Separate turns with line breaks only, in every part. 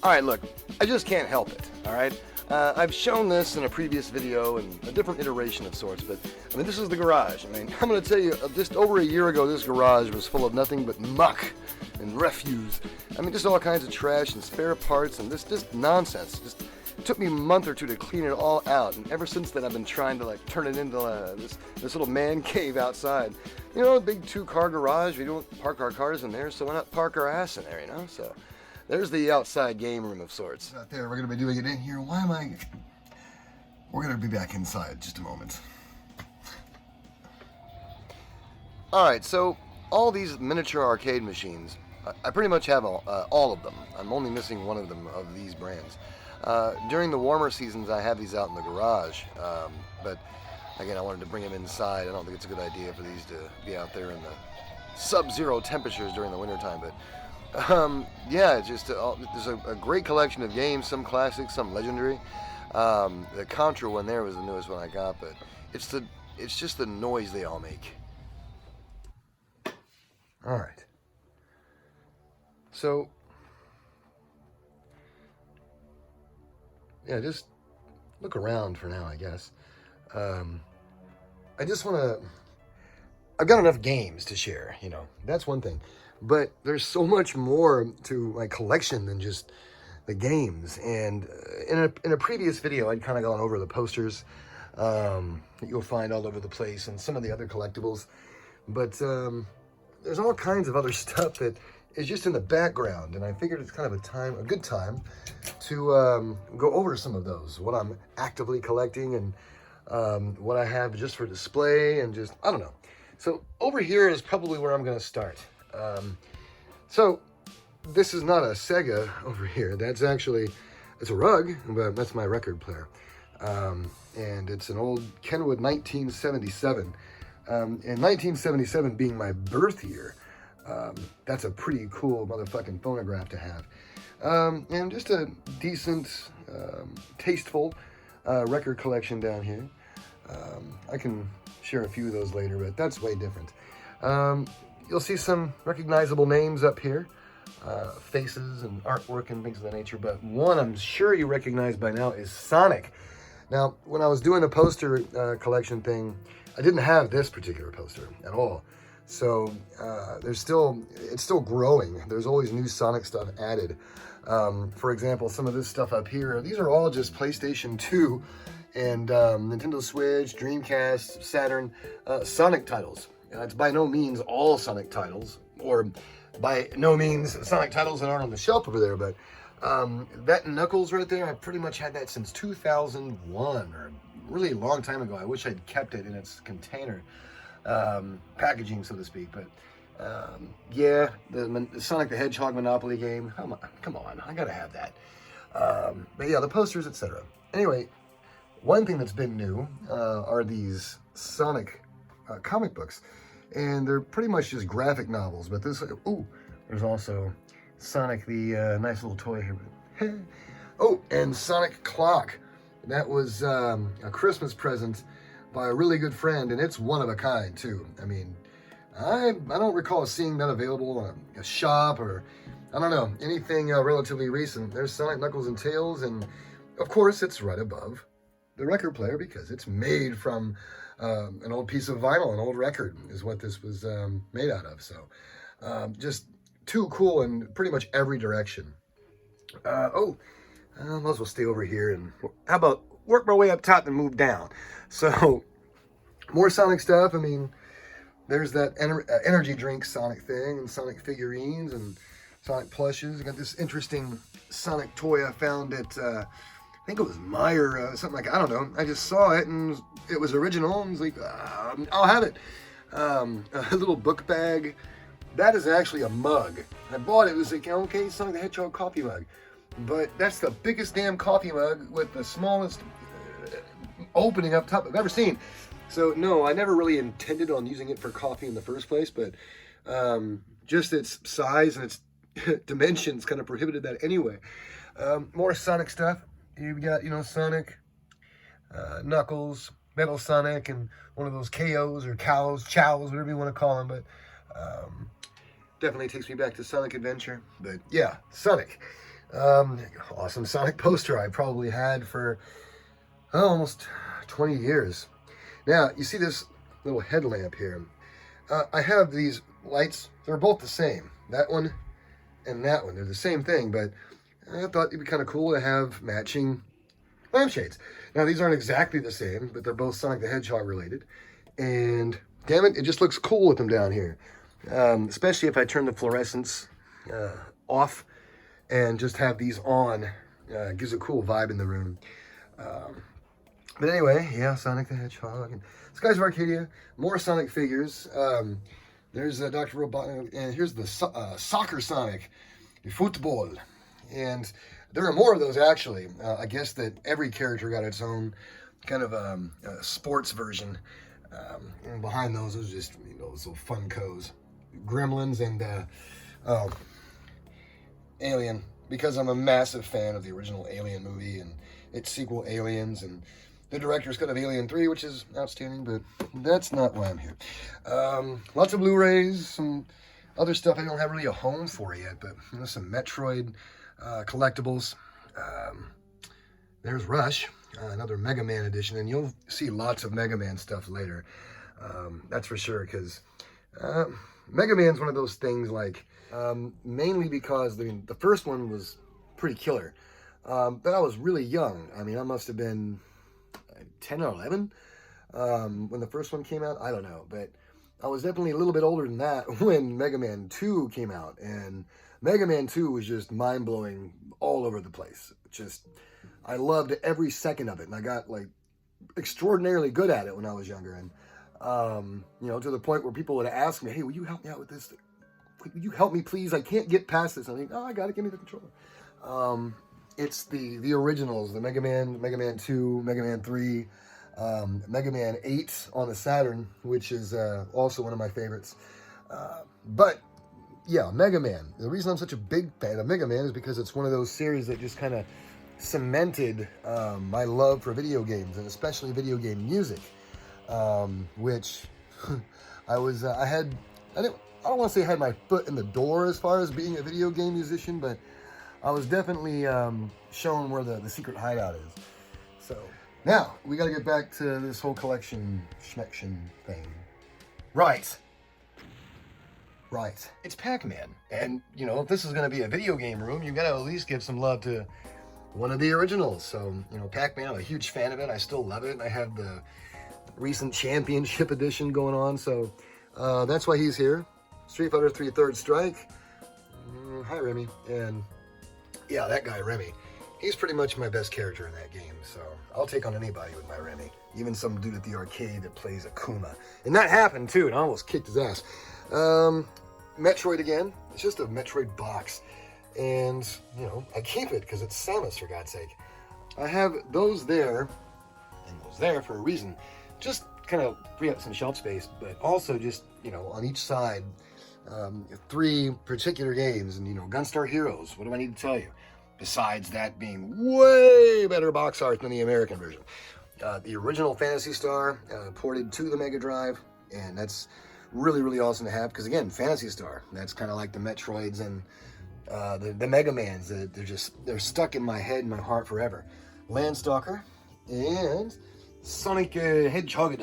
Alright, look, I just can't help it, alright? I've shown this in a previous video and a different iteration of sorts, but, I mean, this is the garage. I mean, I'm going to tell you, just over a year ago, this garage was full of nothing but muck and refuse. I mean, just all kinds of trash and spare parts and just nonsense. It took me a month or two to clean it all out, and ever since then I've been trying to, like, turn it into this little man cave outside. You know, a big 2-car garage. We don't park our cars in there, so why not park our ass in there, you know? So there's the outside game room of sorts.
Out there, we're going to be doing it in here. We're going to be back inside just a moment.
Alright, so all these miniature arcade machines, I pretty much have all of them. I'm only missing one of them of these brands. During the warmer seasons, I have these out in the garage, but again, I wanted to bring them inside. I don't think it's a good idea for these to be out there in the sub-zero temperatures during the wintertime, but yeah, it's just there's a great collection of games, some classics, some legendary. The Contra one there was the newest one I got, but it's just the noise they all make. All right. So yeah, just look around for now, I guess. I just want to. I've got enough games to share, you know. That's one thing. But there's so much more to my collection than just the games. And in a previous video, I'd kind of gone over the posters that you'll find all over the place and some of the other collectibles. But there's all kinds of other stuff that is just in the background. And I figured it's kind of a good time to go over some of those. What I'm actively collecting and what I have just for display and just, I don't know. So over here is probably where I'm going to start. So this is not a Sega over here. That's actually, it's a rug, but that's my record player. And it's an old Kenwood 1977. And 1977 being my birth year, that's a pretty cool motherfucking phonograph to have. And just a decent, tasteful record collection down here. I can share a few of those later, but that's way different. You'll see some recognizable names up here, faces and artwork and things of that nature, but one I'm sure you recognize by now is Sonic. Now, when I was doing the poster collection thing, I didn't have this particular poster at all. So it's still growing. There's always new Sonic stuff added. For example, some of this stuff up here, these are all just PlayStation 2 and Nintendo Switch, Dreamcast, Saturn, Sonic titles. It's by no means all Sonic titles, or by no means Sonic titles that aren't on the shelf over there, but that Knuckles right there, I pretty much had that since 2001, or really a long time ago. I wish I'd kept it in its container, packaging, so to speak, but yeah, the Sonic the Hedgehog Monopoly game, come on, I gotta have that. But yeah, the posters, etc. Anyway, one thing that's been new are these Sonic comic books, and they're pretty much just graphic novels, but this, there's also Sonic, the nice little toy here. Oh, and Sonic Clock. That was a Christmas present by a really good friend, and it's one of a kind, too. I mean, I don't recall seeing that available in a shop or, I don't know, anything relatively recent. There's Sonic, Knuckles, and Tails, and of course, it's right above the record player because it's made from an old piece of vinyl, an old record is what this was made out of. So just too cool in pretty much every direction. I might as well stay over here and how about work my way up top and move down. So more Sonic stuff. I mean, there's that energy drink Sonic thing and Sonic figurines and Sonic plushes. I got this interesting Sonic toy I found at I think it was Meyer, something like, I don't know. I just saw it and it was original and was like, I'll have it. A little book bag. That is actually a mug. I bought it. It was like, okay, Sonic the Hedgehog coffee mug. But that's the biggest damn coffee mug with the smallest opening up top I've ever seen. So no, I never really intended on using it for coffee in the first place, but just its size and its dimensions kind of prohibited that anyway. More Sonic stuff. You've got, Sonic, Knuckles, Metal Sonic, and one of those KOs or chows, whatever you want to call them. But definitely takes me back to Sonic Adventure. But yeah, Sonic. Awesome Sonic poster I probably had for almost 20 years. Now, you see this little headlamp here. I have these lights. They're both the same. That one and that one. They're the same thing, but I thought it'd be kind of cool to have matching lampshades. Now, these aren't exactly the same, but they're both Sonic the Hedgehog related. And damn it, it just looks cool with them down here. Especially if I turn the fluorescence off and just have these on. Gives a cool vibe in the room. But anyway, yeah, Sonic the Hedgehog and Skies of Arcadia, more Sonic figures. There's Dr. Robotnik, and here's the Soccer Sonic, the football. And there are more of those, actually. I guess that every character got its own kind of sports version. And behind those is just, those little Funkos. Gremlins and Alien, because I'm a massive fan of the original Alien movie and its sequel, Aliens, and the director's cut of Alien 3, which is outstanding, but that's not why I'm here. Lots of Blu-rays, some other stuff I don't have really a home for yet, but some Metroid collectibles. There's Rush, another Mega Man edition, and you'll see lots of Mega Man stuff later. That's for sure, because Mega Man's one of those things, like, mainly because the first one was pretty killer. But I was really young. I mean, I must have been 10 or 11 when the first one came out. I don't know, but I was definitely a little bit older than that when Mega Man 2 came out. And Mega Man 2 was just mind-blowing all over the place. I loved every second of it. And I got, like, extraordinarily good at it when I was younger. And, to the point where people would ask me, hey, will you help me out with this? Will you help me, please? I can't get past this. I think, I got it. Give me the controller. It's the originals, the Mega Man 2, Mega Man 3, Mega Man 8 on the Saturn, which is also one of my favorites. But, yeah, Mega Man. The reason I'm such a big fan of Mega Man is because it's one of those series that just kind of cemented my love for video games, and especially video game music, which I don't want to say I had my foot in the door as far as being a video game musician, but I was definitely shown where the secret hideout is. So, now, we got to get back to this whole collection schmection thing. Right. It's Pac-Man. And, if this is going to be a video game room, you've got to at least give some love to one of the originals. So, Pac-Man, I'm a huge fan of it. I still love it. I have the recent championship edition going on. So, that's why he's here. Street Fighter 3 Third Strike. Hi, Remy. And yeah, that guy, Remy, he's pretty much my best character in that game, so I'll take on anybody with my Remy. Even some dude at the arcade that plays Akuma. And that happened, too, and I almost kicked his ass. Metroid again. It's just a Metroid box. And, I keep it because it's Samus, for God's sake. I have those there, and those there for a reason. Just kind of free up some shelf space, but also just, on each side, 3 particular games, and Gunstar Heroes, what do I need to tell you? Besides that being way better box art than the American version. The original Phantasy Star ported to the Mega Drive, and that's really, really awesome to have, because again, Phantasy Star, that's kind of like the Metroids and the Mega Mans. They're stuck in my head and my heart forever. Landstalker and Sonic Hedgehog.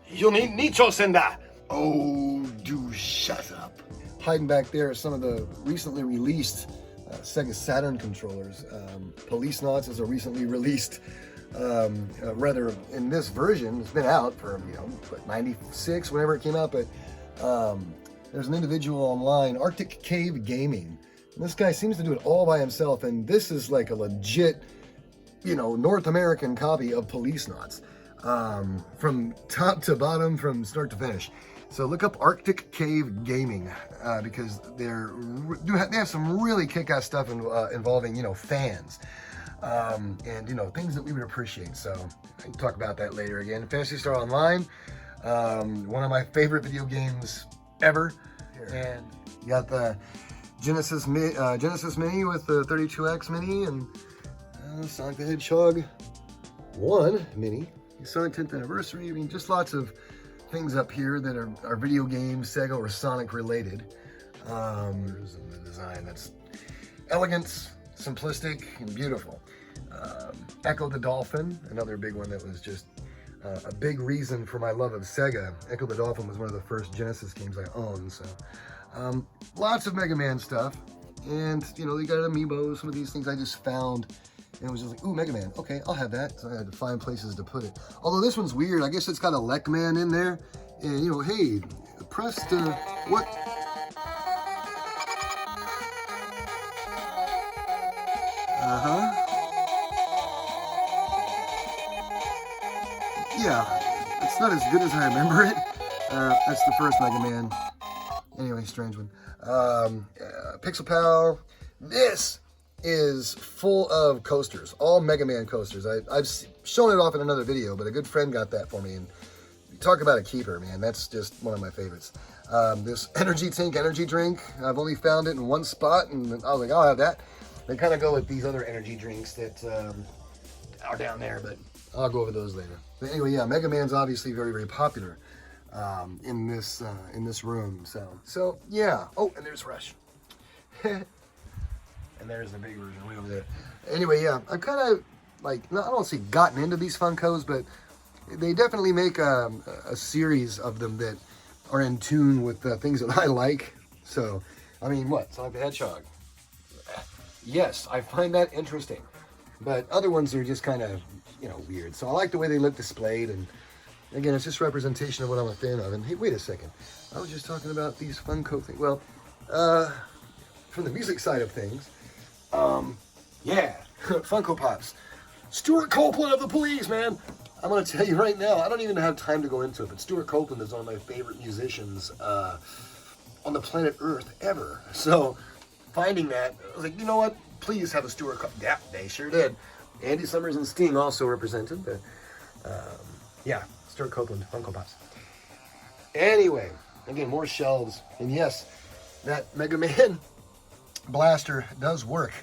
You need Nicho Senda.
Oh, do shut up.
Hiding back there are some of the recently released Sega Saturn controllers. Police Knots is a recently released, rather in this version, it's been out for, 96, whenever it came out, but there's an individual online, Arctic Cave Gaming. And this guy seems to do it all by himself, and this is like a legit, North American copy of Police Knots. From top to bottom, from start to finish. So look up Arctic Cave Gaming, because they have some really kick-ass stuff involving, fans, and, things that we would appreciate. So I can talk about that later again. Phantasy Star Online, one of my favorite video games ever. And you got the Genesis Mini with the 32X Mini, and Sonic the Hedgehog 1 Mini. Sonic 10th Anniversary. I mean, just lots of things up here that are video games, Sega or Sonic related. There's the design. That's elegance simplistic and beautiful. Echo the Dolphin, another big one that was just a big reason for my love of Sega. Echo the Dolphin was one of the first Genesis games I owned, so lots of Mega Man stuff. And, you know, they got amiibo, some of these things I just found, and it was just like, ooh, Mega Man, okay, I'll have that. So I had to find places to put it. Although this one's weird, I guess it's got a Lek Man in there, and, you know, hey, press the, what? Uh-huh. Yeah, it's not as good as I remember it. That's the first Mega Man. Anyway, strange one. Pixel Pal. This is full of coasters, all Mega Man coasters. I've shown it off in another video, but a good friend got that for me, and talk about a keeper, man. That's just one of my favorites. This Energy Tank energy drink, I've only found it in one spot, and I was like, I'll have that. They kind of go with these other energy drinks that are down there, but I'll go over those later. But anyway, yeah, Mega Man's obviously very, very popular in this room. So yeah. Oh, and there's Rush. And there's the big version way over there. Anyway, yeah, I've kind of like, I don't say gotten into these Funkos, but they definitely make a series of them that are in tune with the things that I like. So, I mean, what? Sonic the Hedgehog. Yes, I find that interesting. But other ones are just kind of, you know, weird. So I like the way they look displayed. And again, it's just representation of what I'm a fan of. And hey, wait a second. I was just talking about these Funko things. Well, from the music side of things, yeah, Funko Pops. Stuart Copeland of the Police, man. I'm going to tell you right now, I don't even have time to go into it, but Stuart Copeland is one of my favorite musicians on the planet Earth ever. So, finding that, I was like, you know what? Please have a Stuart Copeland. Yeah, they sure did. Andy Summers and Sting also represented, but yeah, Stuart Copeland, Funko Pops. Anyway, again, more shelves. And yes, that Mega Man blaster does work,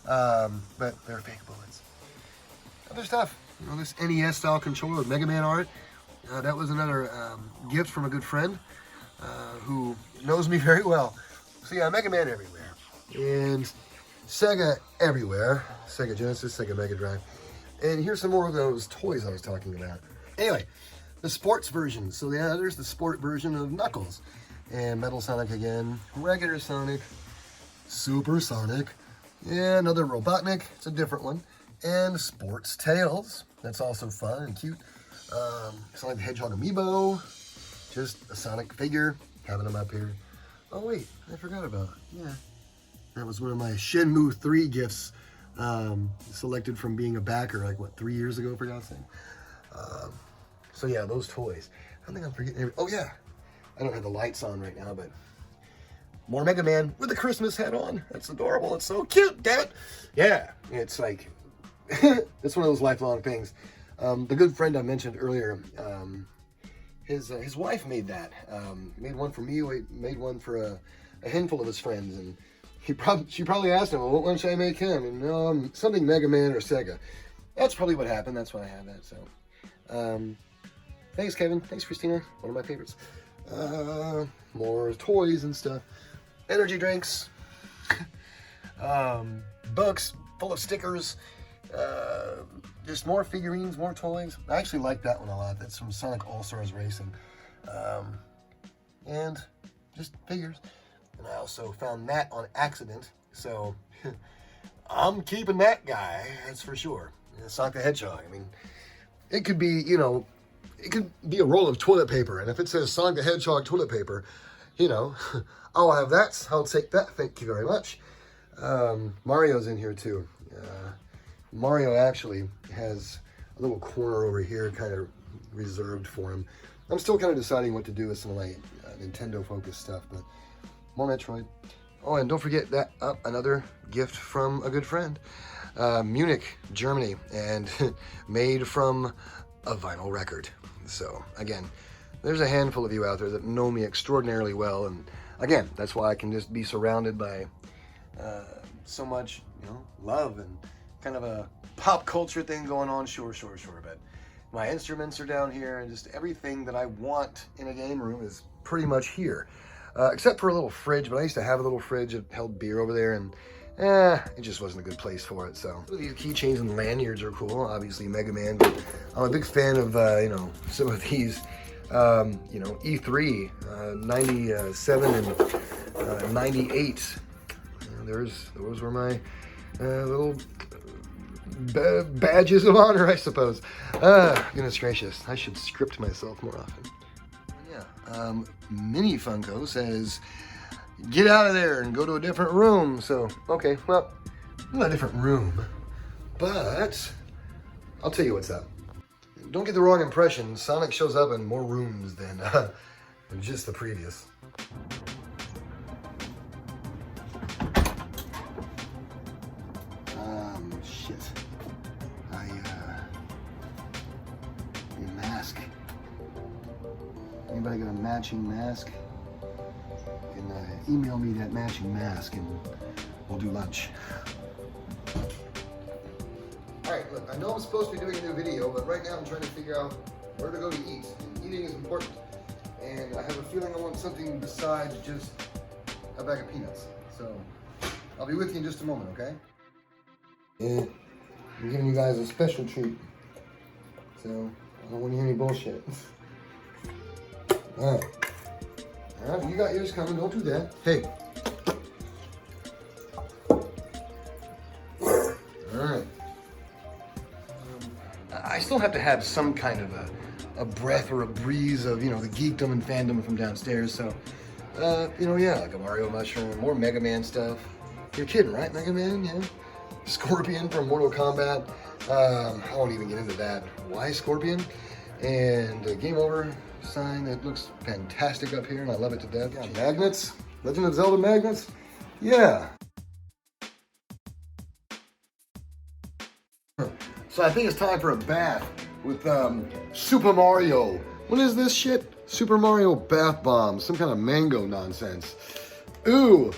but they're fake bullets. Other stuff, you know, this NES style controller with Mega Man art, that was another gift from a good friend who knows me very well. So yeah, Mega Man everywhere. And Sega everywhere. Sega Genesis, Sega Mega Drive. And here's some more of those toys I was talking about. Anyway, the sports version. So yeah, there's the sport version of Knuckles. And Metal Sonic again, regular Sonic, Super Sonic, and another Robotnik, it's a different one, and Sports Tails, that's also fun and cute. Sonic the Hedgehog amiibo, just a Sonic figure, having them up here. Oh wait, I forgot about it, yeah. That was one of my Shenmue 3 gifts, selected from being a backer, like what, 3 years ago, for God's sake. So yeah, those toys. I think I'm forgetting, oh yeah, I don't have the lights on right now, but more Mega Man with a Christmas hat on. That's adorable. It's so cute, damn it. Yeah, it's like, it's one of those lifelong things. The good friend I mentioned earlier, his wife made that. Made one for me, made one for a handful of his friends, and she probably asked him, well, what one should I make him? And something Mega Man or Sega. That's probably what happened. That's why I have that. So, thanks, Kevin. Thanks, Christina. One of my favorites. More toys and stuff. Energy drinks. Books full of stickers. Just more figurines, more toys. I actually like that one a lot. That's from Sonic All-Stars Racing. And just figures. And I also found that on accident. So I'm keeping that guy, that's for sure. Sonic the Hedgehog. I mean, it could be, you know, it could be a roll of toilet paper. And if it says Sonic the Hedgehog toilet paper, you know, I'll have that. I'll take that. Thank you very much. Mario's in here too. Mario actually has a little corner over here kind of reserved for him. I'm still kind of deciding what to do with some of my Nintendo-focused stuff, but more Metroid. Oh, and don't forget that another gift from a good friend. Munich, Germany, and made from a vinyl record. So, again, there's a handful of you out there that know me extraordinarily well, and again, that's why I can just be surrounded by so much, you know, love and kind of a pop culture thing going on. Sure, but my instruments are down here, and just everything that I want in a game room is pretty much here, except for a little fridge. But I used to have a little fridge that held beer over there, and it just wasn't a good place for it. So these keychains and lanyards are cool. Obviously Mega Man, but I'm a big fan of you know, some of these you know, E3 97 and 98. Those were my little badges of honor, I suppose. Goodness gracious, I should script myself more often. Yeah, Mini Funko says, get out of there and go to a different room. So, okay, well, not a different room, but I'll tell you what's up. Don't get the wrong impression. Sonic shows up in more rooms than just the previous. Shit. Mask. Anybody got a matching mask? You can email me that matching mask and we'll do lunch. Alright, look, I know I'm supposed to be doing a new video, but right now I'm trying to figure out where to go to eat. Eating is important. And I have a feeling I want something besides just a bag of peanuts. So, I'll be with you in just a moment, okay? Yeah, I'm giving you guys a special treat. So, I don't want to hear any bullshit. Alright. Alright, you got yours coming, don't do that. Hey. Alright. I still have to have some kind of a breath or a breeze of, you know, the geekdom and fandom from downstairs. So, you know, yeah, like a Mario mushroom, more Mega Man stuff. You're kidding, right? Mega Man, yeah. Scorpion from Mortal Kombat. I won't even get into that. Why Scorpion? And a Game Over sign that looks fantastic up here, and I love it to death. Yeah, magnets. Legend of Zelda magnets. Yeah. So I think it's time for a bath with Super Mario. What is this shit? Super Mario bath bomb. Some kind of mango nonsense. Ooh,